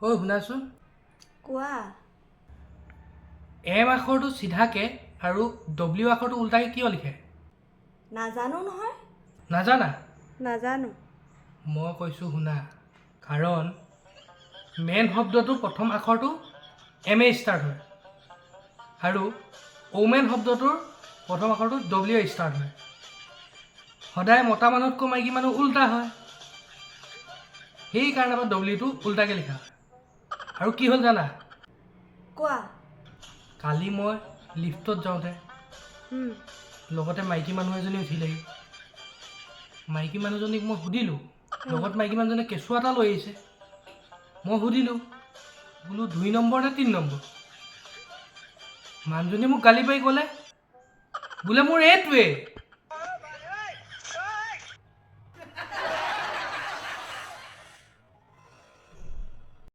ঐ শুনাচোন, কোৱা। এম আখৰটো চিধাকে আৰু ডব্লিউ আখৰটো উল্টাকে কিয় লিখে? নাজানো নহয়। নাজানা? নাজানো। মই কৈছোঁ শুনা, কাৰণ মেন শব্দটোৰ প্ৰথম আখৰটো এম এ ষ্টাৰ্ট হয় আৰু ওমেন শব্দটোৰ প্ৰথম আখৰটো ডব্লিউ ষ্টাৰ্ট হয়। সদায় মতা মানুহতকৈ মাইকী মানুহ উল্টা হয়, সেইকাৰণে আমাৰ ডব্লিউটো উল্টাকৈ লিখা হয়। আৰু কি হ'ল জানা? কোৱা। কালি মই লিফ্টত যাওঁতে লগতে মাইকী মানুহ এজনী উঠিলেহি। মাইকী মানুহজনীক মই সুধিলোঁ, লগত মাইকী মানুহজনে কেঁচুৱা এটা লৈ আহিছে। মই সুধিলোঁ বোলো 2 নম্বৰ নে 3 নম্বৰ? মানুহজনীয়ে মোক গালি পাৰি ক'লে বোলে মোৰ এইটোৱে।